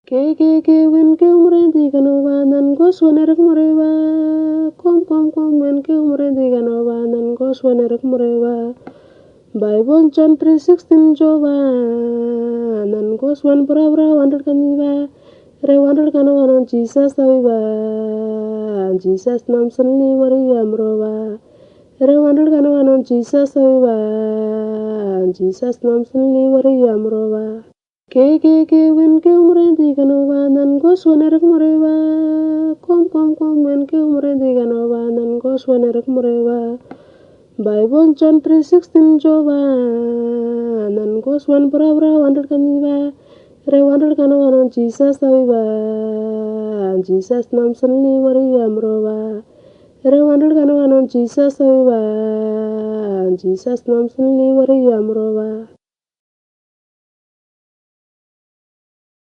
Ke wen ke umrenti kanova nan goswanerek moreva. Kom wen ke umrenti kanova nan goswanerek moreva. Bible John 3:16 Jova nan goswan bra wandel kaniva. Re wandel kanova nan Jesus tawiva. Jesus nam senli wari amrova. Re wandel kanova nan Jesus tawiva. Jesus nam senli wari amrova. Ke wen ke umrenti kanova nan goswanerek moreva. Kom wen ke umrenti kanova nan goswanerek moreva. Bible John 3:16 Jova nan goswan bra wandel kaniva. Re wandel kanova nan Jesus tawiva. Jesus nam senli wari amrova. Re wandel kanova nan Jesus tawiva. Jesus nam senli wari amrova.